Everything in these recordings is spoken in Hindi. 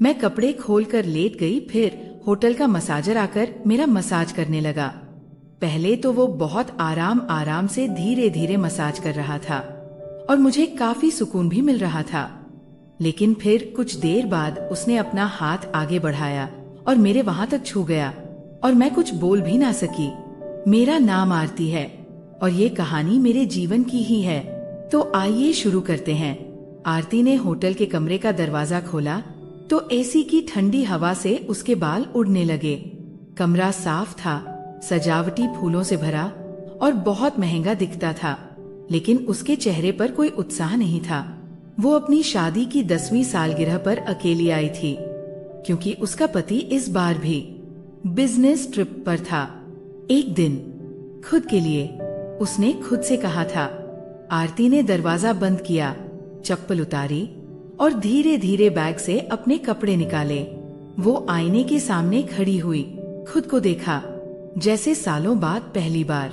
मैं कपड़े खोलकर लेट गई। फिर होटल का मसाजर आकर मेरा मसाज करने लगा। पहले तो वो बहुत आराम आराम से धीरे धीरे मसाज कर रहा था और मुझे काफी सुकून भी मिल रहा था। लेकिन फिर कुछ देर बाद उसने अपना हाथ आगे बढ़ाया और मेरे वहां तक छू गया और मैं कुछ बोल भी ना सकी। मेरा नाम आरती है और ये कहानी मेरे जीवन की ही है। तो आइए शुरू करते हैं। आरती ने होटल के कमरे का दरवाजा खोला तो एसी की ठंडी हवा से उसके बाल उड़ने लगे। कमरा साफ था, सजावटी फूलों से भरा और बहुत महंगा दिखता था, लेकिन उसके चेहरे पर कोई उत्साह नहीं था। वो अपनी शादी की 10वीं सालगिरह पर अकेली आई थी, क्योंकि उसका पति इस बार भी बिजनेस ट्रिप पर था। एक दिन खुद के लिए, उसने खुद से कहा था। आरती ने दरवाजा बंद किया, चप्पल उतारी और धीरे धीरे बैग से अपने कपड़े निकाले। वो आईने के सामने खड़ी हुई, खुद को देखा जैसे सालों बाद पहली बार।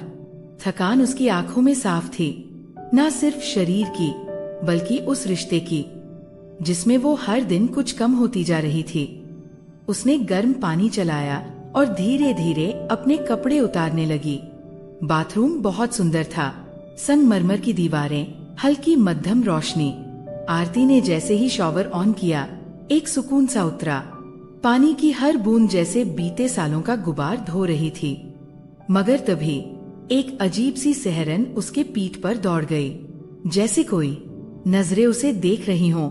थकान उसकी आंखों में साफ थी, न सिर्फ शरीर की बल्कि उस रिश्ते की जिसमें वो हर दिन कुछ कम होती जा रही थी। उसने गर्म पानी चलाया और धीरे धीरे अपने कपड़े उतारने लगी। बाथरूम बहुत सुंदर था, संगमरमर की दीवारें, हल्की मध्यम रोशनी। आरती ने जैसे ही शॉवर ऑन किया, एक सुकून सा उतरा। पानी की हर बूंद जैसे बीते सालों का गुबार धो रही थी। मगर तभी एक अजीब सी सिहरन उसके पीठ पर दौड़ गई, जैसे कोई नजरें उसे देख रही हों।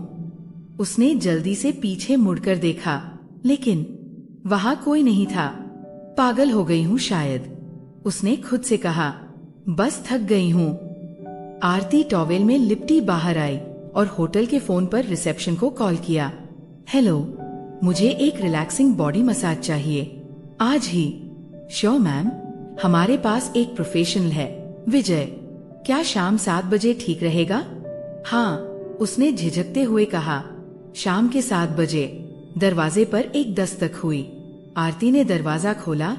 उसने जल्दी से पीछे मुड़कर देखा, लेकिन वहां कोई नहीं था। पागल हो गई हूँ शायद, उसने खुद से कहा। बस थक गई हूँ। आरती टॉवेल में लिपटी बाहर आई और होटल के फोन पर रिसेप्शन को कॉल किया। हेलो, मुझे एक रिलैक्सिंग बॉडी मसाज चाहिए आज ही। श्योर मैम, हमारे पास एक प्रोफेशनल है, विजय। क्या शाम 7 बजे ठीक रहेगा? हाँ, उसने झिझकते हुए कहा। शाम के 7 बजे। दरवाजे पर एक दस्तक हुई। आरती ने दरवाजा खोला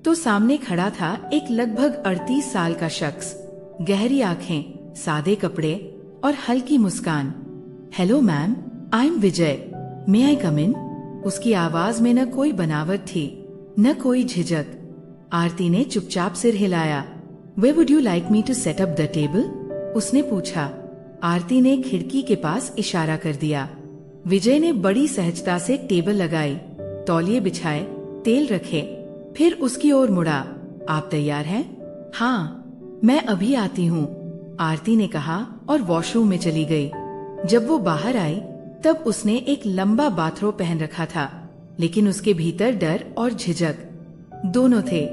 तो सामने खड़ा था एक लगभग 38 साल का शख्स। गहरी आंखें, सादे कपड़े और हल्की मुस्कान। हेलो मैम, आई एम विजय, मे आई कम इन? उसकी आवाज में न कोई बनावट थी, न कोई झिझक। आरती ने चुपचाप सिर हिलाया। Where would you like me to set up the table? उसने पूछा। आरती ने खिड़की के पास इशारा कर दिया। विजय ने बड़ी सहजता से टेबल लगाई, तौलिए बिछाए, तेल रखे, फिर उसकी ओर मुड़ा। आप तैयार हैं? हाँ, मैं अभी आती हूँ, आरती ने कहा और वॉशरूम में चली गई। जब वो बाहर आई तब उसने एक लंबा बाथरोब पहन रखा था, लेकिन उसके भीतर डर और झिझक दोनों थे।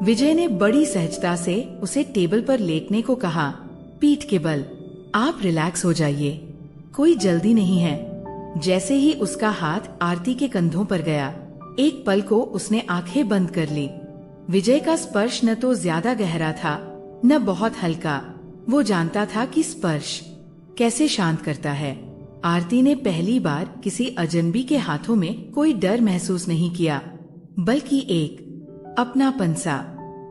विजय ने बड़ी सहजता से उसे टेबल पर लेटने को कहा, पीठ के बल। आप रिलैक्स हो जाइए, कोई जल्दी नहीं है। जैसे ही उसका हाथ आरती के कंधों पर गया, एक पल को उसने आंखें बंद कर ली। विजय का स्पर्श न तो ज्यादा गहरा था, न बहुत हल्का। वो जानता था कि स्पर्श कैसे शांत करता है। आरती ने पहली बार किसी अजनबी के हाथों में कोई डर महसूस नहीं किया, बल्कि एक अपनापन सा।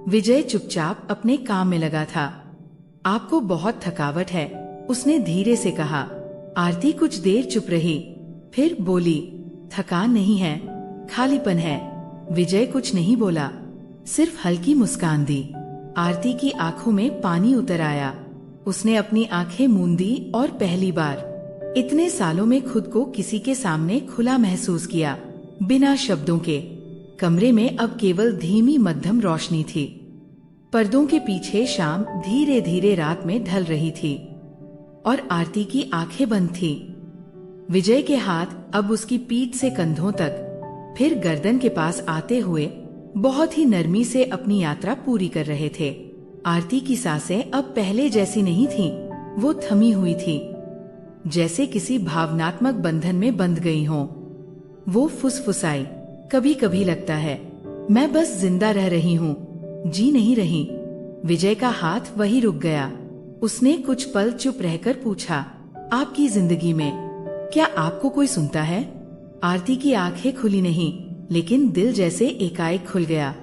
विजय चुपचाप अपने काम में लगा था। आपको बहुत थकावट है, उसने धीरे से कहा। आरती कुछ देर चुप रही, फिर बोली, थकान नहीं है, खालीपन है। विजय कुछ नहीं बोला, सिर्फ हल्की मुस्कान दी। आरती की आंखों में पानी उतर आया। उसने अपनी आंखें मूंदी और पहली बार इतने सालों में खुद को किसी के सामने खुला महसूस किया, बिना शब्दों के। कमरे में अब केवल धीमी मध्यम रोशनी थी। पर्दों के पीछे शाम धीरे धीरे रात में ढल रही थी और आरती की आंखें बंद थी। विजय के हाथ अब उसकी पीठ से कंधों तक, फिर गर्दन के पास आते हुए बहुत ही नरमी से अपनी यात्रा पूरी कर रहे थे। आरती की सांसें अब पहले जैसी नहीं थीं, वो थमी हुई थी, जैसे किसी भावनात्मक बंधन में बंध गई हों। वो फुसफुसाई, कभी कभी लगता है मैं बस जिंदा रह रही हूँ, जी नहीं रही। विजय का हाथ वही रुक गया। उसने कुछ पल चुप रहकर पूछा, आपकी जिंदगी में क्या आपको कोई सुनता है? आरती की आंखें खुली नहीं, लेकिन दिल जैसे एकाएक खुल गया।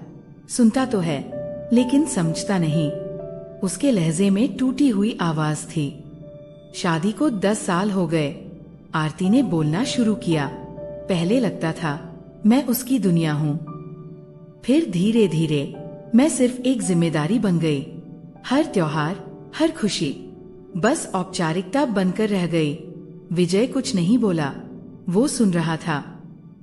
सुनता तो है, लेकिन समझता नहीं। उसके लहजे में टूटी हुई आवाज थी। शादी को 10 साल हो गए, आरती ने बोलना शुरू किया। पहले लगता था मैं उसकी दुनिया हूँ। फिर धीरे धीरे मैं सिर्फ एक जिम्मेदारी बन गई। हर त्योहार, हर खुशी बस औपचारिकता बनकर रह गई। विजय कुछ नहीं बोला, वो सुन रहा था,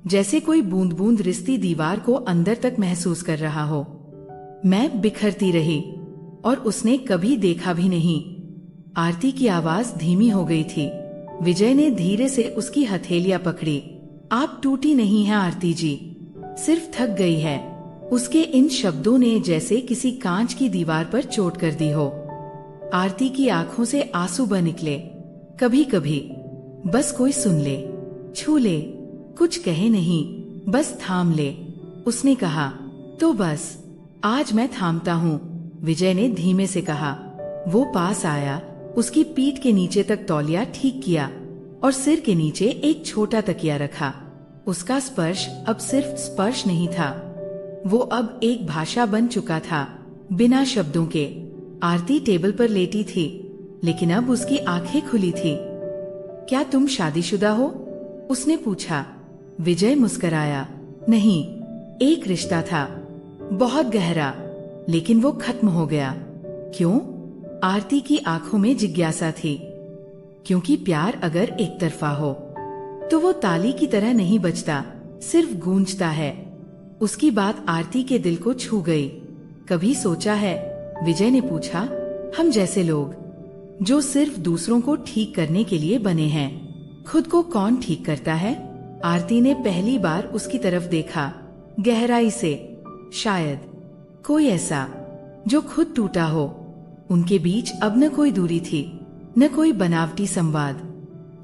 जैसे कोई बूंद बूंद रिश्ती दीवार को अंदर तक महसूस कर रहा हो। मैं बिखरती रही और उसने कभी देखा भी नहीं। आरती की आवाज धीमी हो गई थी। विजय ने धीरे से उसकी हथेलियां पकड़ी। आप टूटी नहीं हैं आरती जी, सिर्फ थक गई है। उसके इन शब्दों ने जैसे किसी कांच की दीवार पर चोट कर दी हो। आरती की आंखों से आंसू बह निकले। कभी कभी बस कोई सुन ले, छू ले, कुछ कहे नहीं, बस थाम ले। उसने कहा, तो बस आज मैं थामता हूँ, विजय ने धीमे से कहा। वो पास आया, उसकी पीठ के नीचे तक तौलिया ठीक किया और सिर के नीचे एक छोटा तकिया रखा। उसका स्पर्श अब सिर्फ स्पर्श नहीं था, वो अब एक भाषा बन चुका था, बिना शब्दों के। आरती टेबल पर लेटी थी, लेकिन अब उसकी आंखें खुली थी। क्या तुम शादीशुदा हो? उसने पूछा। विजय मुस्कराया। नहीं, एक रिश्ता था, बहुत गहरा, लेकिन वो खत्म हो गया। क्यों? आरती की आंखों में जिज्ञासा थी। क्योंकि प्यार अगर एक तरफा हो तो वो ताली की तरह नहीं बजता, सिर्फ गूंजता है। उसकी बात आरती के दिल को छू गई। कभी सोचा है? विजय ने पूछा। हम जैसे लोग जो सिर्फ दूसरों को ठीक करने के लिए बने हैं, खुद को कौन ठीक करता है? आरती ने पहली बार उसकी तरफ देखा, गहराई से। शायद कोई ऐसा जो खुद टूटा हो। उनके बीच अब न कोई दूरी थी, न कोई बनावटी संवाद,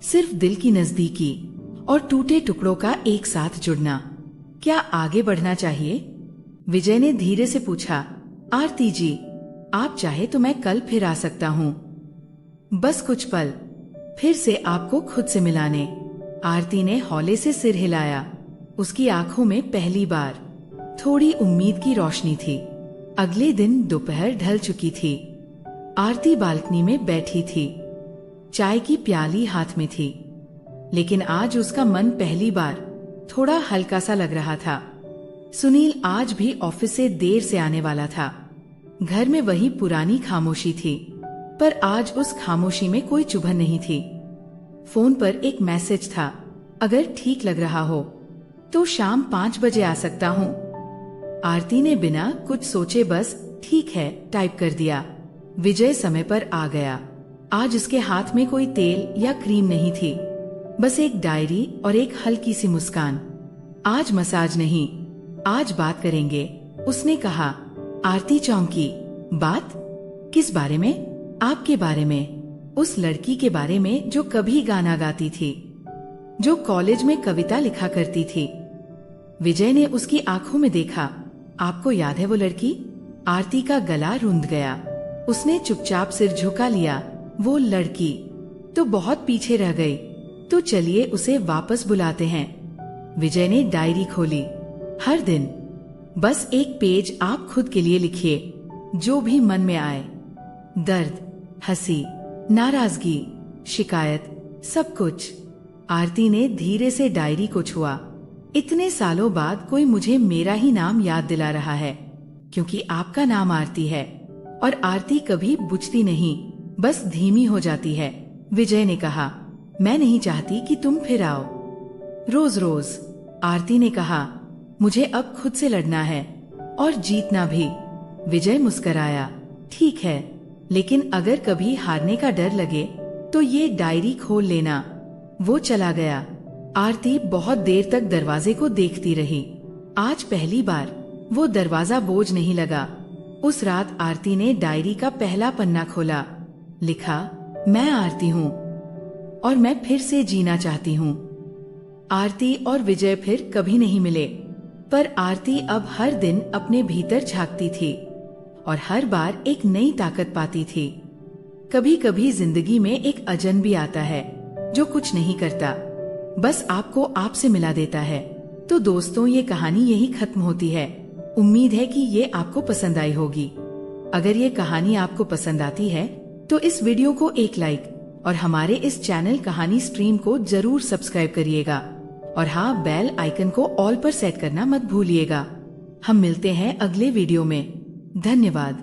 सिर्फ दिल की नजदीकी और टूटे टुकड़ों का एक साथ जुड़ना। क्या आगे बढ़ना चाहिए? विजय ने धीरे से पूछा। आरती जी, आप चाहे तो मैं कल फिर आ सकता हूँ, बस कुछ पल फिर से आपको खुद से मिलाने। आरती ने हौले से सिर हिलाया। उसकी आंखों में पहली बार थोड़ी उम्मीद की रोशनी थी। अगले दिन दोपहर ढल चुकी थी। आरती बालकनी में बैठी थी, चाय की प्याली हाथ में थी, लेकिन आज उसका मन पहली बार थोड़ा हल्का सा लग रहा था। सुनील आज भी ऑफिस से देर से आने वाला था। घर में वही पुरानी खामोशी थी, पर आज उस खामोशी में कोई चुभन नहीं थी। फोन पर एक मैसेज था, अगर ठीक लग रहा हो तो शाम 5 बजे आ सकता हूँ। आरती ने बिना कुछ सोचे बस ठीक है टाइप कर दिया। विजय समय पर आ गया। आज उसके हाथ में कोई तेल या क्रीम नहीं थी, बस एक डायरी और एक हल्की सी मुस्कान। आज मसाज नहीं, आज बात करेंगे, उसने कहा। आरती चौंकी। बात? किस बारे में? आपके बारे में, उस लड़की के बारे में जो कभी गाना गाती थी, जो कॉलेज में कविता लिखा करती थी। विजय ने उसकी आंखों में देखा। आपको याद है वो लड़की? आरती का गला रुंध गया। उसने चुपचाप सिर झुका लिया। वो लड़की तो बहुत पीछे रह गई, तो चलिए उसे वापस बुलाते हैं। विजय ने डायरी खोली। हर दिन बस एक पेज आप खुद के लिए लिखिए, जो भी मन में आए, दर्द, हंसी, नाराजगी, शिकायत, सब कुछ। आरती ने धीरे से डायरी को छुआ। इतने सालों बाद कोई मुझे मेरा ही नाम याद दिला रहा है, क्योंकि आपका नाम आरती है, और आरती कभी बुझती नहीं, बस धीमी हो जाती है। विजय ने कहा, मैं नहीं चाहती कि तुम फिर आओ रोज रोज। आरती ने कहा, मुझे अब खुद से लड़ना है और जीतना भी। विजय मुस्कराया। ठीक है, लेकिन अगर कभी हारने का डर लगे तो ये डायरी खोल लेना। वो चला गया। आरती बहुत देर तक दरवाजे को देखती रही। आज पहली बार वो दरवाजा बोझ नहीं लगा। उस रात आरती ने डायरी का पहला पन्ना खोला। लिखा, मैं आरती हूँ और मैं फिर से जीना चाहती हूँ। आरती और विजय फिर कभी नहीं मिले, पर आरती अब हर दिन अपने भीतर झांकती थी और हर बार एक नई ताकत पाती थी। कभी कभी जिंदगी में एक अजनबी आता है जो कुछ नहीं करता, बस आपको आपसे मिला देता है। तो दोस्तों, ये कहानी यही खत्म होती है। उम्मीद है कि ये आपको पसंद आई होगी। अगर ये कहानी आपको पसंद आती है तो इस वीडियो को एक लाइक और हमारे इस चैनल कहानी स्ट्रीम को जरूर सब्सक्राइब करिएगा। और हाँ, बेल आइकन को ऑल पर सेट करना मत भूलिएगा। हम मिलते हैं अगले वीडियो में। धन्यवाद।